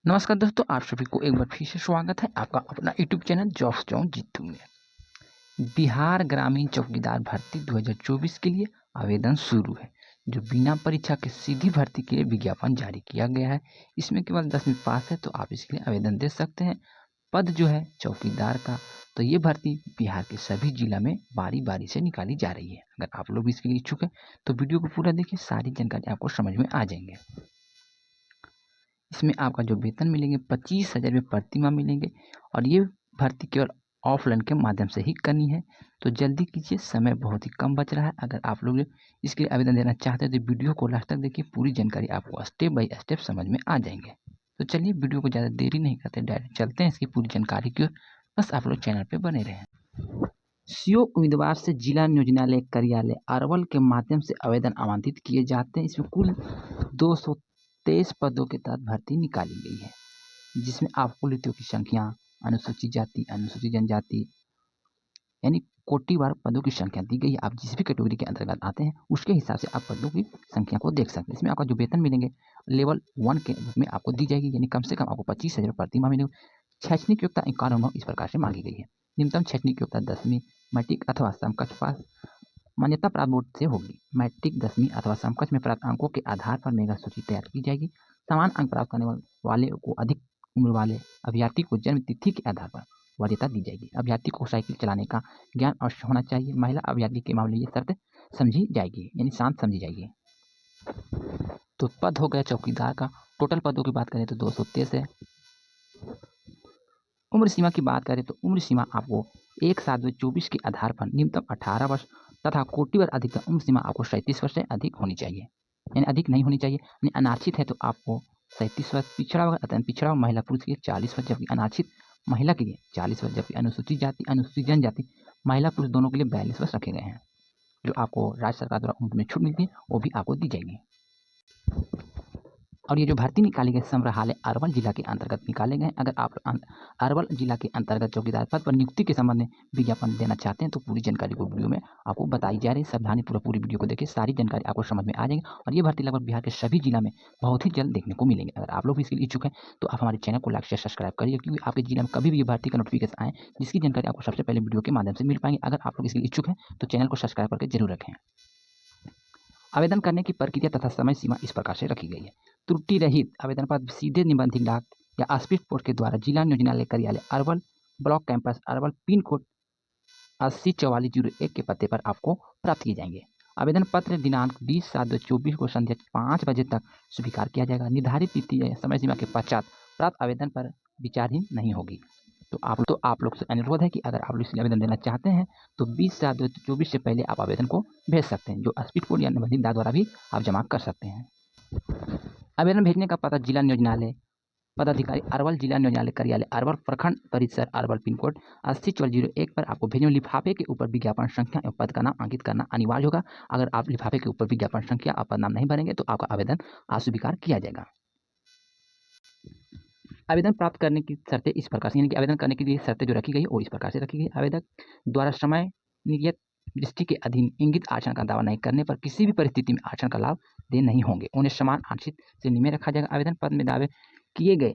नमस्कार दोस्तों, आप सभी को एक बार फिर से स्वागत है आपका अपना YouTube channel jobs John Jeetu में। बिहार ग्रामीण चौकीदार भर्ती 2024 के लिए आवेदन शुरू है, जो बिना परीक्षा के सीधी भर्ती के लिए विज्ञापन जारी किया गया है। इसमें केवल 10वीं पास है तो आप इसके लिए आवेदन दे सकते हैं। पद जो है चौकीदार का, तो ये भर्ती बिहार के सभी जिला में बारी बारी से निकाली जा रही है। अगर आप लोग भी इसके लिए इच्छुक हैं तो वीडियो को पूरा देखिए, सारी जानकारी आपको समझ में आ जाएंगे। इसमें आपका जो वेतन मिलेंगे 25,000 रुपये प्रति माह मिलेंगे और ये भर्ती केवल ऑफलाइन के माध्यम से ही करनी है। तो जल्दी कीजिए, समय बहुत ही कम बच रहा है। अगर आप लोग इसके लिए आवेदन देना चाहते हैं तो वीडियो को लास्ट तक देखिए, पूरी जानकारी आपको स्टेप बाय स्टेप समझ में आ जाएंगे। तो चलिए वीडियो को ज़्यादा देरी नहीं करते, डायरेक्ट चलते हैं इसकी पूरी जानकारी की ओर। बस आप लोग चैनल पर बने रहें। सीओ उम्मीदवार से जिला नियोजनालय कार्यालय अरवल के माध्यम से आवेदन आमंत्रित किए जाते हैं। इसमें कुल 223 पदों के तहत भर्ती निकाली गई है, जिसमें आपको रिक्तियों की संख्या, अनुसूचित जाति, अनुसूचित जनजाति यानी कोटिवार पदों की संख्या दी गई है। आप जिस भी कैटेगरी के अंतर्गत आते हैं उसके हिसाब से आप पदों की संख्या को देख सकते हैं। इसमें आपका जो वेतन मिलेंगे लेवल 1 के रूप में आपको दी जाएगी, यानी कम से कम आपको 25,000 प्रति माह मिलेगा। शैक्षणिक योग्यता कानून इस प्रकार से मांगी गई है। न्यूनतम शैक्षणिक योग्यता 10वीं मैट्रिक अथवा समकक्ष पास मान्यता प्राप्त बोर्ड से होगी। मैट्रिक 10वीं अथवा समकक्ष में प्राप्त अंकों के आधार पर मेगा सूची तैयार की जाएगी। समान अंक प्राप्त करने वाले को अधिक उम्र वाले अभ्यर्थी को जन्म तिथि के आधार पर वरीयता दी जाएगी। अभ्यर्थी को साइकिल चलाने का ज्ञान अवश्य होना चाहिए। महिला अभ्यर्थी के मामले ये शर्त समझी जाएगी, यानी शांत समझी जाएगी। तो पद हो गया चौकीदार का। टोटल पदों की बात करें तो 223 है। उम्र सीमा की बात करें तो उम्र सीमा आपको 1/7/24 के आधार पर न्यूनतम 18 वर्ष तथा कोटिवर अधिकतम उम्र सीमा आपको 37 वर्ष से अधिक होनी चाहिए, यानी अधिक नहीं होनी चाहिए। यानी अनारक्षित है तो आपको 37 वर्ष, पिछड़ा वर्ग अत्यंत पिछड़ा वर्ग महिला पुरुष के लिए 40 वर्ष, जबकि अनारक्षित महिला के लिए 40 वर्ष, जबकि अनुसूचित जाति अनुसूचित जनजाति महिला पुरुष दोनों के लिए 42 वर्ष रखे गए हैं। जो आपको राज्य सरकार द्वारा उम्र में छूट मिलती है वो भी आपको दी जाएगी। और ये जो भर्ती निकाली गई संग्रहालय अरवल जिला के अंतर्गत निकाले गए। अगर आप अरवल जिला के अंतर्गत चौकीदार पद पर नियुक्ति के संबंध में विज्ञापन देना चाहते हैं तो पूरी जानकारी को वीडियो में आपको बताई जा रही है। सावधानी पूरी वीडियो को देखिए, सारी जानकारी आपको समझ में आ जाएगी। और ये भर्ती लगभग बिहार के सभी जिला में बहुत ही जल्द देखने को मिलेंगे। अगर आप लोग भी इसके लिए इच्छुक हैं तो आप हमारे चैनल को लाइक से सब्सक्राइब करिए, क्योंकि आपके जिला में कभी भी ये भर्ती का नोटिफिकेशन आए जिसकी जानकारी आपको सबसे पहले वीडियो के माध्यम से मिल पाएंगे। अगर आप लोग इसके लिए इच्छुक हैं तो चैनल को सब्सक्राइब करके जरूर रखें। आवेदन करने की प्रक्रिया तथा समय सीमा इस प्रकार से रखी गई है। त्रुटि रहित आवेदन पत्र सीधे निबंधित डाक या स्पीड पोस्ट के द्वारा जिला नियोजनालय कार्यालय Arwal, block campus Arwal, pin code 804401 के पते पर आपको प्राप्त किए जाएंगे। आवेदन पत्र दिनांक 20/7/24 को संध्या 5 बजे तक स्वीकार किया जाएगा। निर्धारित तिथि या समय सीमा के पश्चात प्राप्त आवेदन पर विचारहीन नहीं होगी। तो आप लोग से अनुरोध है कि अगर आप लोग इसलिए आवेदन देना चाहते हैं तो 20/7/24 से पहले आप आवेदन को भेज सकते हैं। जो स्पीड पोस्ट या निबंधित डाक द्वारा भी आप जमा कर सकते हैं। आवेदन भेजने का पता जिला नियोजनालय पदाधिकारी अरवल, जिला नियोजनालय कार्यालय अरवल, प्रखंड परिसर अरवल, पिन कोड 804401 पर आपको भेजने लिफाफे के ऊपर विज्ञापन संख्या एवं पद का नाम अंकित करना अनिवार्य होगा। अगर आप लिफाफे के ऊपर विज्ञापन संख्या और पद नाम नहीं भरेंगे तो आपका आवेदन अस्वीकार किया जाएगा। आवेदन प्राप्त करने की शर्तें इस प्रकार से, यानी कि आवेदन करने के लिए शर्तें जो रखी गई वो इस प्रकार से रखी गई। आवेदक द्वारा समय नियत दृष्टि के अधीन इंगित आरक्षण का दावा नहीं करने पर किसी भी परिस्थिति में आरक्षण का लाभ दे नहीं होंगे। उन्हें समान आरक्षित श्रेणी में रखा जाएगा। आवेदन पत्र में दावे किए गए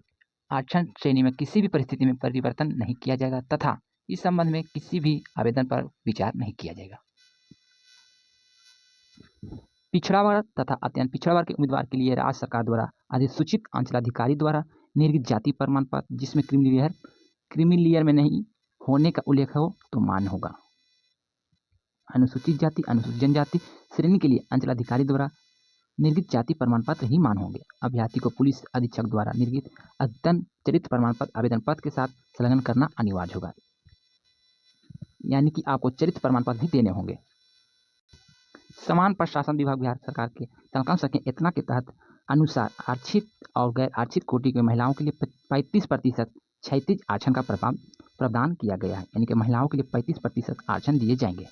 आरक्षण श्रेणी में किसी भी परिस्थिति में परिवर्तन नहीं किया जाएगा तथा इस संबंध में किसी भी आवेदन पर विचार नहीं किया जाएगा। पिछड़ा वर्ग तथा अत्यंत पिछड़ा वर्ग के उम्मीदवार के लिए राज्य सरकार द्वारा अधिसूचित अंचलाधिकारी द्वारा निर्गत जाति प्रमाण पत्र जिसमें क्रीमी लेयर में नहीं होने का उल्लेख हो तो मान्य होगा। अनुसूचित जाति अनुसूचित जनजाति श्रेणी के लिए अंचलाधिकारी द्वारा निर्गत जाति प्रमाण पत्र ही मान्य होंगे। अभ्यर्थी को पुलिस अधीक्षक द्वारा निर्गत अद्यतन चरित्र प्रमाण पत्र आवेदन पत्र के साथ संलग्न करना अनिवार्य होगा, यानी कि आपको चरित्र प्रमाण पत्र भी देने होंगे। समान प्रशासन विभाग बिहार सरकार के संकल्प संख्या इतना के तहत अनुसार आरक्षित और गैर आरक्षित कोटि की महिलाओं के लिए 35% क्षैतिज आरक्षण का प्रावधान किया गया है, यानी कि महिलाओं के लिए 35% आरक्षण दिए जाएंगे।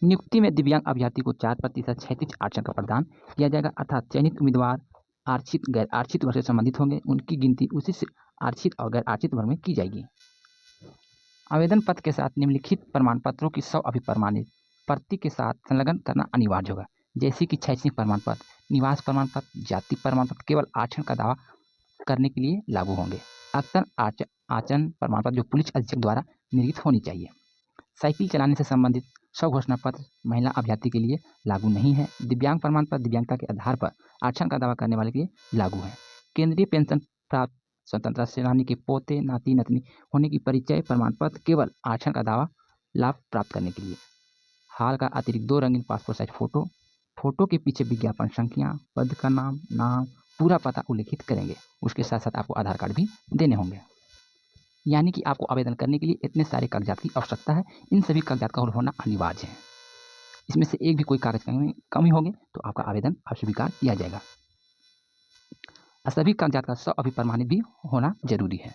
नियुक्ति में दिव्यांग अभ्यर्थी को 4% क्षैतिज आरक्षण का प्रदान किया जाएगा, अर्थात चयनित उम्मीदवार आरक्षित गैर आरक्षित वर्ग से संबंधित होंगे, उनकी गिनती उसी से आरक्षित और गैर आरक्षित वर्ग में की जाएगी। आवेदन पत्र के साथ निम्नलिखित प्रमाण पत्रों की 100 अभिप्रमाणित प्रति के साथ संलग्न करना अनिवार्य होगा, जैसे कि शैक्षणिक प्रमाण पत्र, निवास प्रमाण पत्र, जाति प्रमाण पत्र। केवल आरक्षण का दावा करने के लिए लागू होंगे। अक्सर आचरण प्रमाण पत्र जो पुलिस अधीक्षक द्वारा निर्गत होनी चाहिए। साइकिल चलाने से संबंधित स्वघोषणा पत्र महिला अभ्यर्थी के लिए लागू नहीं है। दिव्यांग प्रमाण पत्र दिव्यांगता के आधार पर आरक्षण का दावा करने वाले के लिए लागू है। केंद्रीय पेंशन प्राप्त स्वतंत्रता सेनानी के पोते नाती नतनी होने की परिचय प्रमाण पत्र केवल आरक्षण का दावा लाभ प्राप्त करने के लिए। हाल का अतिरिक्त 2 रंगीन पासपोर्ट साइज फोटो के पीछे विज्ञापन संख्या, पद का नाम, पूरा पता उल्लेखित करेंगे। उसके साथ साथ आपको आधार कार्ड भी देने होंगे। यानी कि आपको आवेदन करने के लिए इतने सारे कागजात की आवश्यकता है। इन सभी कागजात का होना अनिवार्य है। इसमें से एक भी कोई कागज कमी होंगे तो आपका आवेदन अस्वीकार किया जाएगा। सभी कागजात का अभिप्रमाणित भी होना जरूरी है।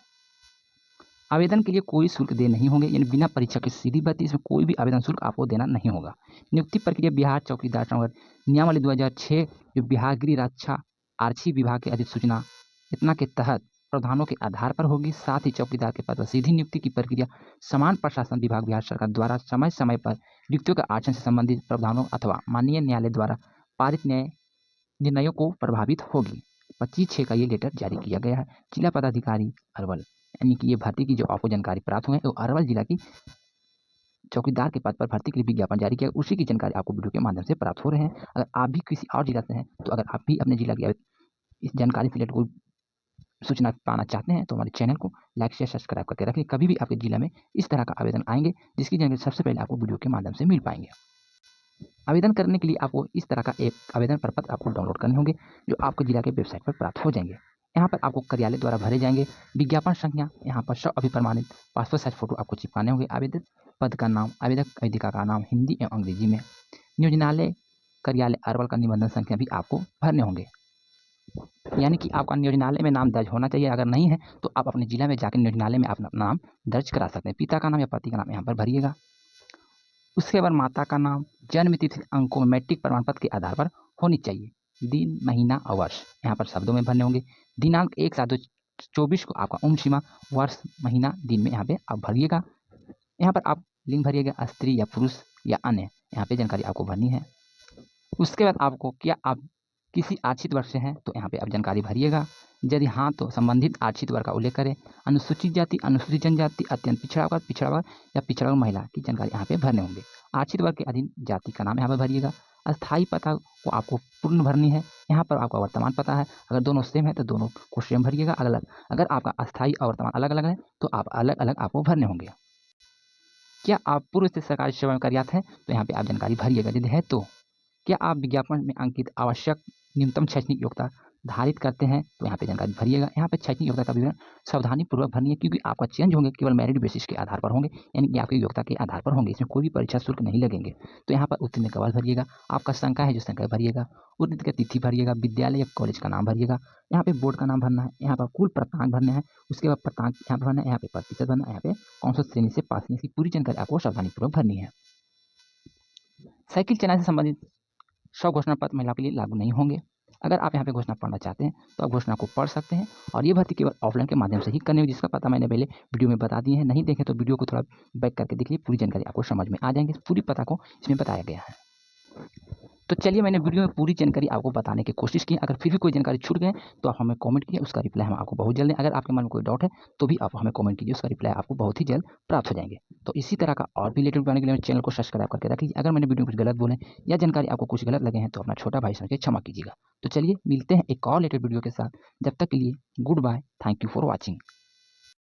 आवेदन के लिए कोई शुल्क दे नहीं होंगे, यानी बिना परीक्षा की सीधी भर्ती, इसमें कोई भी आवेदन शुल्क आपको देना नहीं होगा। नियुक्ति प्रक्रिया बिहार चौकीदार नियमावली 2006 जो बिहार गृह रक्षा आरक्षी विभाग के अधिसूचना इतना के तहत प्रावधानों के आधार पर होगी। साथ ही चौकीदार के पद पर सीधी नियुक्ति की प्रक्रिया समान प्रशासन विभाग बिहार सरकार द्वारा समय समय पर रिक्तियों का आरक्षण से संबंधित प्रावधानों अथवा माननीय न्यायालय द्वारा पारित निर्णयों को प्रभावित होगी। 25/6 का ये लेटर जारी किया गया है। जिला पदाधिकारी अरवल, यानी कि ये भर्ती की जो आपको जानकारी प्राप्त हुई है वो अरवल जिला की चौकीदार के पद पर भर्ती के लिए विज्ञापन जारी किया, उसी की जानकारी आपको वीडियो के माध्यम से प्राप्त हो रहे हैं। अगर आप भी किसी और जिला से हैं तो अगर आप भी अपने जिला की इस जानकारी से रिलेटेड कोई सूचना पाना चाहते हैं तो हमारे चैनल को लाइक शेयर सब्सक्राइब करके रखें। कभी भी आपके जिला में इस तरह का आवेदन आएंगे जिसकी जानकारी सबसे पहले आपको वीडियो के माध्यम से मिल पाएंगे। आवेदन करने के लिए आपको इस तरह का एक आवेदन प्रपत्र आपको डाउनलोड करने होंगे जो आपके जिला के वेबसाइट पर प्राप्त हो जाएंगे। यहाँ पर आपको कार्यालय द्वारा भरे जाएंगे विज्ञापन संख्या, यहाँ पर स्व अभिप्रमाणित पासपोर्ट साइज फोटो आपको चिपकाने होंगे। आवेदक पद का नाम, आवेदक वेदिका का नाम हिंदी एवं अंग्रेजी में, नियोजनालय कार्यालय अरवल का निबंधन संख्या भी आपको भरने होंगे। यानी कि आपका नियोजनालय में नाम दर्ज होना चाहिए। अगर नहीं है तो आप अपने जिला में जाकर नियोजनालय में अपना नाम दर्ज करा सकते हैं। पिता का नाम या पति का नाम यहाँ पर भरिएगा। उसके बाद माता का नाम, जन्म तिथि अंकों में मैट्रिक प्रमाण पत्र के आधार पर होनी चाहिए। दिन, महीना और वर्ष यहाँ पर शब्दों में भरने होंगे। दिनांक 1/7/2024 को आपका उम्र सीमा, वर्ष, महीना, दिन में यहाँ पे आप भरिएगा। यहाँ पर आप लिंग भरिएगा, स्त्री या पुरुष या अन्य, यहाँ पे जानकारी आपको भरनी है। उसके बाद आपको क्या आप किसी आरक्षित वर्ग से हैं तो यहाँ पे आप जानकारी भरिएगा। यदि हाँ तो संबंधित आरक्षित वर्ग का उल्लेख करें। अनुसूचित जाति, अनुसूचित जनजाति, अत्यंत पिछड़ा वर्ग या पिछड़ा वर्ग महिला की जानकारी यहाँ पे भरने होंगे। आरक्षित वर्ग के अधीन जाति का नाम यहाँ पर भरिएगा। अस्थायी पता को आपको पूर्ण भरनी है। यहाँ पर आपका वर्तमान पता है, अगर दोनों सेम है तो दोनों को सेम भरिएगा अलग अलग। अगर आपका अस्थायी और वर्तमान अलग अलग है तो आप अलग अलग आपको भरने होंगे। क्या आप पूर्व से सरकारी सेवा में कार्यरत हैं तो यहाँ पे आप जानकारी भरिएगा। यदि है तो क्या आप विज्ञापन में अंकित आवश्यक न्यूनतम शैक्षणिक योग्यता धारित करते हैं तो यहाँ पे जानकारी भरिएगा। यहाँ पे शैक्षणिक योग्यता का विवरण सावधानी पूर्वक भरनी है क्योंकि आपका चेंज होंगे केवल मेरिट बेसिस के आधार पर होंगे, यानी कि आपकी योग्यता के आधार पर होंगे। इसमें कोई भी परीक्षा शुल्क नहीं लगेंगे। तो यहाँ पर उत्तीर्ण का वर्ग भरिएगा। आपका संख्या है जो संख्या भरिएगा। उत्तीर्ण की तिथि भरिएगा। विद्यालय या कॉलेज का नाम भरिएगा। यहाँ पे बोर्ड का नाम भरना है। यहाँ पर कुल प्राप्तांक भरना है। उसके बाद प्राप्तांक यहाँ पर भरना है। यहाँ पे प्रतिशत भरना है। यहाँ पे कौन सा श्रेणी से पास, इसकी पूरी जानकारी आपको सावधानीपूर्वक भरनी है। साइकिल चलाने से संबंधित स्वघोषणा पत्र महिला के लिए लागू नहीं होंगे। अगर आप यहाँ पे घोषणा पढ़ना चाहते हैं तो आप घोषणा को पढ़ सकते हैं। और ये भर्ती केवल ऑफलाइन के माध्यम से ही करनी होगी, जिसका पता मैंने पहले वीडियो में बता दिए हैं। नहीं देखें तो वीडियो को थोड़ा बैक करके देखिए, पूरी जानकारी आपको समझ में आ जाएंगे। पूरी पता को इसमें बताया गया है। तो चलिए, मैंने वीडियो में पूरी जानकारी आपको बताने की कोशिश की। अगर फिर भी कोई जानकारी छूट गए तो आप हमें कमेंट कीजिए, उसका रिप्लाई हम आपको बहुत जल्द दें। अगर आपके मन में कोई डाउट है तो भी आप हमें कमेंट कीजिए, उसका रिप्लाई आपको बहुत ही जल्द प्राप्त हो जाएंगे। तो इसी तरह का और भी रिलेटेड बनाने के लिए मेरे चैनल को सब्सक्राइब करके रख लीजिए। अगर मैंने वीडियो कुछ गलत बोले या जानकारी आपको कुछ गलत लगे हैं तो अपना छोटा भाई समझ के क्षमा कीजिएगा। तो चलिए मिलते हैं एक और रिलेटेड वीडियो के साथ। जब तक के लिए goodbye, thank you for watching.